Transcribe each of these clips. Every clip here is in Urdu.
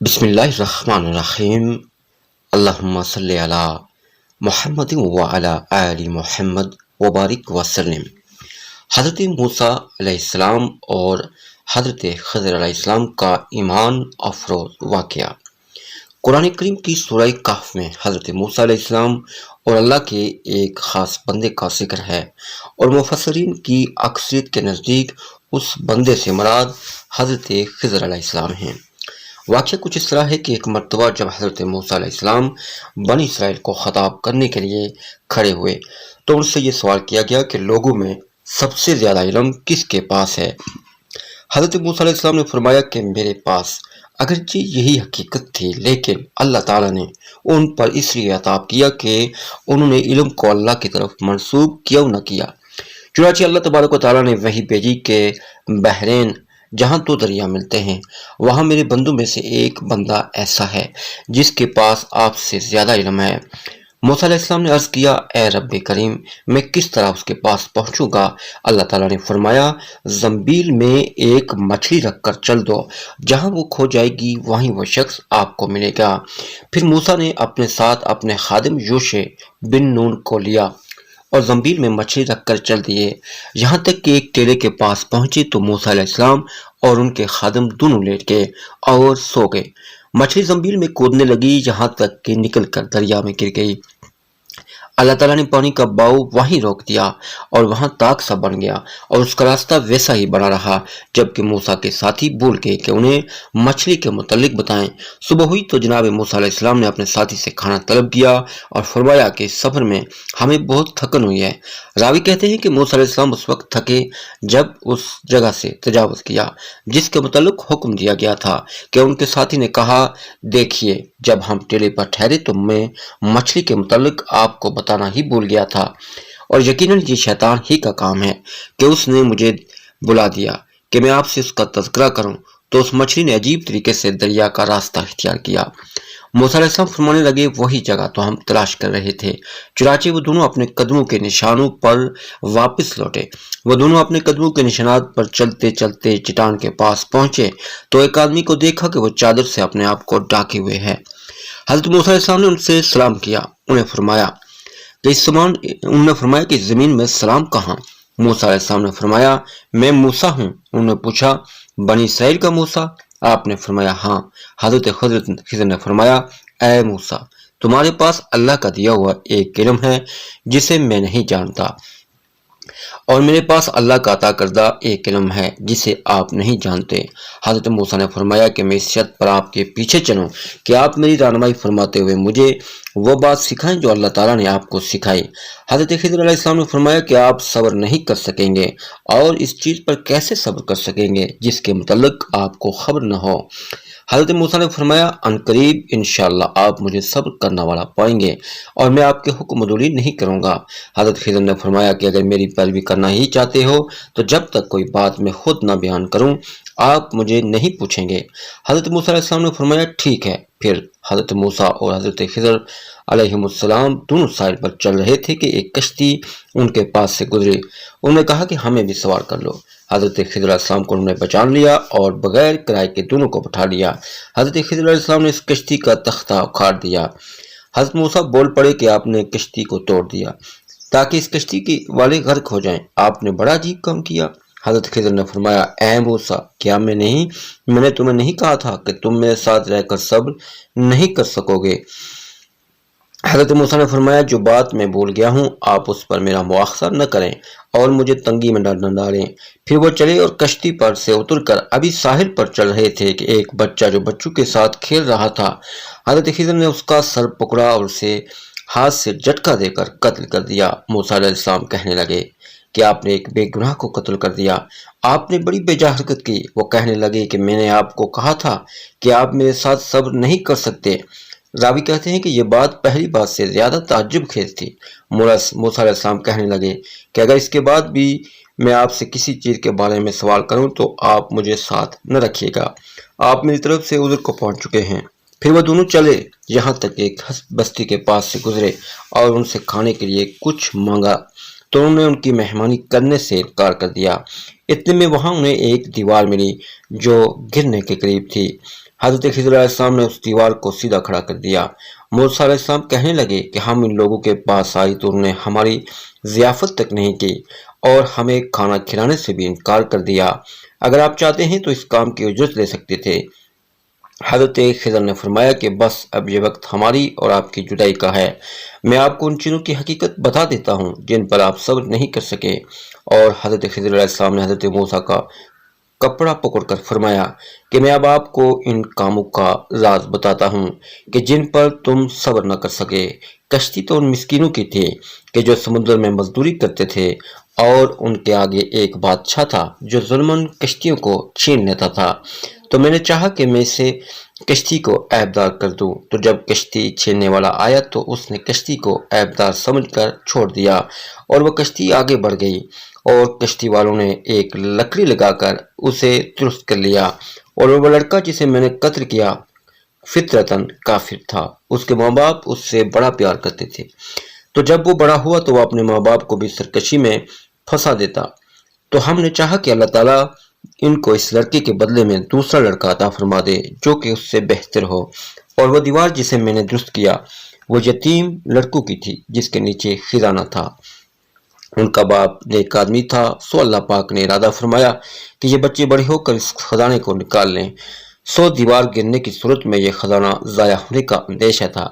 بسم اللہ الرحمن الرحیم۔ اللہم صلی علی محمد وعلی آل محمد وبارک وسلم۔ حضرت موسیٰ علیہ السلام اور حضرت خضر علیہ السلام کا ایمان افروز واقعہ۔ قرآن کریم کی سورہ کہف میں حضرت موسیٰ علیہ السلام اور اللہ کے ایک خاص بندے کا ذکر ہے، اور مفسرین کی اکثریت کے نزدیک اس بندے سے مراد حضرت خضر علیہ السلام ہیں۔ واقعہ کچھ اس طرح ہے کہ ایک مرتبہ جب حضرت موسیٰ علیہ السلام بنی اسرائیل کو خطاب کرنے کے لیے کھڑے ہوئے تو ان سے یہ سوال کیا گیا کہ لوگوں میں سب سے زیادہ علم کس کے پاس ہے؟ حضرت موسیٰ علیہ السلام نے فرمایا کہ میرے پاس، اگرچہ یہی حقیقت تھی لیکن اللہ تعالیٰ نے ان پر اس لیے عطاب کیا کہ انہوں نے علم کو اللہ کی طرف منسوب کیوں نہ کیا۔ چنانچہ اللہ تبارک و تعالیٰ نے وحی بھیجی کہ بحرین جہاں دو دریا ملتے ہیں وہاں میرے بندوں میں سے ایک بندہ ایسا ہے جس کے پاس آپ سے زیادہ علم ہے۔ موسیٰ علیہ السلام نے عرض کیا، اے رب کریم، میں کس طرح اس کے پاس پہنچوں گا؟ اللہ تعالیٰ نے فرمایا، زنبیل میں ایک مچھلی رکھ کر چل دو، جہاں وہ کھو جائے گی وہیں وہ شخص آپ کو ملے گا۔ پھر موسیٰ نے اپنے ساتھ اپنے خادم یوشع بن نون کو لیا اور زنبیل میں مچھلی رکھ کر چل دیے، یہاں تک کہ ایک ٹیلے کے پاس پہنچے تو موسیٰ علیہ السلام اور ان کے خادم دونوں لیٹ گئے اور سو گئے۔ مچھلی زنبیل میں کودنے لگی یہاں تک کہ نکل کر دریا میں گر گئی۔ اللہ تعالیٰ نے پانی کا بہاؤ وہیں روک دیا اور وہاں تاک سا بن گیا اور اس کا راستہ ویسا ہی بنا رہا، جبکہ موسیٰ کے ساتھی بھول گئے کہ انہیں مچھلی کے متعلق بتائیں۔ صبح ہوئی تو جناب موسیٰ علیہ السلام نے اپنے ساتھی سے کھانا طلب کیا اور فرمایا کہ اس سفر میں ہمیں بہت تھکن ہوئی ہے۔ راوی کہتے ہیں کہ موسیٰ علیہ السلام اس وقت تھکے جب اس جگہ سے تجاوز کیا جس کے متعلق حکم دیا گیا تھا، کہ ان کے ساتھی نے کہا، دیکھیے جب ہم ٹیلے پر ٹھہرے تو میں مچھلی کے متعلق آپ کو بتانا ہی بھول گیا تھا، اور یقیناً یہ شیطان ہی کا کام ہے کہ اس نے مجھے بلا دیا کہ میں آپ سے اس کا تذکرہ کروں۔ تو اس مچھلی نے عجیب طریقے سے دریا کا راستہ اختیار کیا۔ موسیٰ علیہ السلام فرمانے لگے، وہی جگہ تو ہم تلاش کر رہے تھے۔ چنانچہ وہ دونوں اپنے قدموں کے نشانوں پر واپس لوٹے۔ وہ دونوں اپنے قدموں کے نشانات پر چلتے چلتے چٹان کے پاس پہنچے تو ایک آدمی کو دیکھا کہ وہ چادر سے اپنے آپ کو ڈھانکے ہوئے ہے۔ حضرت موسیٰ علیہ السلام نے ان سے سلام کیا۔ انہوں نے فرمایا کہ زمین میں سلام کہاں؟ موسیٰ علیہ السلام نے فرمایا، میں موسیٰ ہوں۔ انہوں نے پوچھا، بنی اسرائیل کا موسیٰ؟ آپ نے فرمایا، ہاں۔ حضرت خضر نے فرمایا، اے موسیٰ، تمہارے پاس اللہ کا دیا ہوا ایک علم ہے جسے میں نہیں جانتا، اور میرے پاس اللہ کا عطا کردہ ایک علم ہے جسے آپ نہیں جانتے۔ حضرت موسیٰ نے فرمایا کہ میں اس شرط پر آپ کے پیچھے چلوں کہ آپ میری رہنمائی فرماتے ہوئے مجھے وہ بات سکھائیں جو اللہ تعالیٰ نے آپ کو سکھائی۔ حضرت خضر علیہ السلام نے فرمایا کہ آپ صبر نہیں کر سکیں گے، اور اس چیز پر کیسے صبر کر سکیں گے جس کے متعلق آپ کو خبر نہ ہو؟ حضرت موسیٰ نے فرمایا، عنقریب انشاءاللہ آپ مجھے صبر کرنا والا پائیں گے اور میں آپ کے حکم عدولی نہیں کروں گا۔ حضرت خضر نے فرمایا کہ اگر میری پیروی کرنا ہی چاہتے ہو تو جب تک کوئی بات میں خود نہ بیان کروں آپ مجھے نہیں پوچھیں گے۔ حضرت موسیٰ علیہ السلام نے فرمایا، ٹھیک ہے۔ پھر حضرت موسیٰ اور حضرت خضر علیہ السلام دونوں ساحل پر چل رہے تھے کہ ایک کشتی ان کے پاس سے گزری۔ انہوں نے کہا کہ ہمیں بھی سوار کر لو۔ حضرت خضر علیہ السلام کو انہوں نے پہچان لیا اور بغیر کرائے کے دونوں کو بٹھا لیا۔ حضرت خضر علیہ السلام نے اس کشتی کا تختہ اکھاڑ دیا۔ حضرت موسیٰ بول پڑے کہ آپ نے کشتی کو توڑ دیا تاکہ اس کشتی کے والے غرق ہو جائیں، آپ نے بڑا عجیب کام کیا۔ حضرت خضر نے فرمایا، اے موسیٰ، کیا میں نے تمہیں نہیں کہا تھا کہ تم میرے ساتھ رہ کر صبر نہیں کر سکو گے؟ حضرت موسیٰ نے فرمایا، جو بات میں بھول گیا ہوں آپ اس پر میرا مواخذہ نہ کریں اور مجھے تنگی میں نہ ڈالیں۔ پھر وہ چلے اور کشتی پر سے اتر کر ابھی ساحل پر چل رہے تھے کہ ایک بچہ جو بچوں کے ساتھ کھیل رہا تھا، حضرت خضر نے اس کا سر پکڑا اور اسے ہاتھ سے جھٹکا دے کر قتل کر دیا۔ موسیٰ علیہ السلام کہنے لگے کہ آپ نے ایک بے گناہ کو قتل کر دیا، آپ نے بڑی بیجا حرکت کی۔ وہ کہنے لگے کہ میں نے آپ کو کہا تھا کہ آپ میرے ساتھ صبر نہیں کر سکتے۔ راوی کہتے ہیں کہ یہ بات پہلی بات سے زیادہ تعجب خیز تھی۔ موسیٰ علیہ السلام کہنے لگے کہ اگر اس کے بعد بھی میں آپ سے کسی چیز کے بارے میں سوال کروں تو آپ مجھے ساتھ نہ رکھیے گا، آپ میری طرف سے عذر کو پہنچ چکے ہیں۔ پھر وہ دونوں چلے یہاں تک ایک بستی کے پاس سے گزرے اور ان سے کھانے کے لیے کچھ مانگا تو انہوں نے ان کی مہمانی کرنے سے انکار کر دیا۔ اتنے میں وہاں انہیں ایک دیوار ملی جو گرنے کے قریب تھی۔ حضرت خضر علیہ السلام نے اس دیوار کو سیدھا کھڑا کر دیا۔ موسیٰ علیہ السلام کہنے لگے کہ ہم ان لوگوں کے پاس آئے تو انہوں نے ہماری ضیافت تک نہیں کی اور ہمیں کھانا کھلانے سے بھی انکار کر دیا۔ اگر آپ چاہتے ہیں تو اس کام کی اجرت لے سکتے تھے۔ حضرت خضر نے فرمایا کہ بس اب یہ وقت ہماری اور آپ کی جدائی کا ہے۔ میں آپ کو ان چیزوں کی حقیقت بتا دیتا ہوں جن پر آپ صبر نہیں کر سکے۔ اور حضرت خضر علیہ السلام نے حضرت موسیٰ کا کپڑا پکڑ کر فرمایا کہ میں اب آپ کو ان کاموں کا راز بتاتا ہوں کہ جن پر تم صبر نہ کر سکے۔ کشتی تو ان مسکینوں کی تھی کہ جو سمندر میں مزدوری کرتے تھے، اور ان کے آگے ایک بادشاہ تھا جو ظلماً کشتیوں کو چھین لیتا تھا۔ تو میں نے چاہا کہ میں اسے کشتی کو عیبدار کر دوں، تو جب کشتی چھیننے والا آیا تو اس نے کشتی کو عیبدار سمجھ کر چھوڑ دیا، اور وہ کشتی آگے بڑھ گئی، اور کشتی والوں نے ایک لکڑی لگا کر اسے درست کر لیا۔ اور وہ لڑکا جسے میں نے قتل کیا فطرتاً کافر تھا، اس کے ماں باپ اس سے بڑا پیار کرتے تھے، تو جب وہ بڑا ہوا تو وہ اپنے ماں باپ کو بھی سرکشی میں پھنسا دیتا۔ تو ہم نے چاہا کہ اللہ تعالیٰ ان کو اس لڑکے کے بدلے میں دوسرا لڑکا عطا فرما دے جو کہ اس سے بہتر ہو۔ اور وہ دیوار جسے میں نے درست کیا وہ یتیم لڑکوں کی تھی جس کے نیچے خزانہ تھا۔ ان کا باپ نیک آدمی تھا، سو اللہ پاک نے ارادہ فرمایا کہ یہ بچے بڑے ہو کر اس خزانے کو نکال لیں۔ سو دیوار گرنے کی صورت میں یہ خزانہ ضائع ہونے کا اندیشہ تھا۔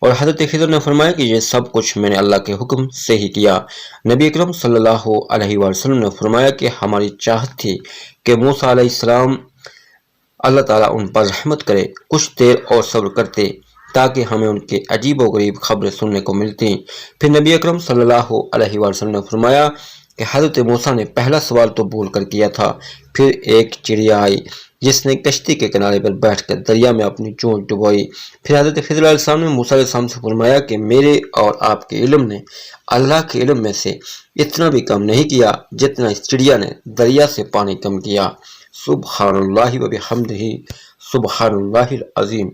اور حضرت خضر نے فرمایا کہ یہ سب کچھ میں نے اللہ کے حکم سے ہی کیا۔ نبی اکرم صلی اللہ علیہ وسلم نے فرمایا کہ ہماری چاہت تھی کہ موسیٰ علیہ السلام اللہ تعالیٰ ان پر رحمت کرے کچھ دیر اور صبر کرتے تاکہ ہمیں ان کے عجیب و غریب خبریں سننے کو ملتی۔ پھر نبی اکرم صلی اللہ علیہ وسلم نے فرمایا کہ حضرت موسیٰ نے پہلا سوال تو بول کر کیا تھا، پھر ایک چڑیا آئی جس نے کشتی کے کنارے پر بیٹھ کر دریا میں اپنی چونچ ڈبوئی۔ پھر حضرت خضر علیہ السلام نے موسیٰ علیہ السلام سے فرمایا کہ میرے اور آپ کے علم نے اللہ کے علم میں سے اتنا بھی کم نہیں کیا جتنا اس چڑیا نے دریا سے پانی کم کیا۔ سبحان اللہ و بحمدہ، سبحان اللہ العظیم۔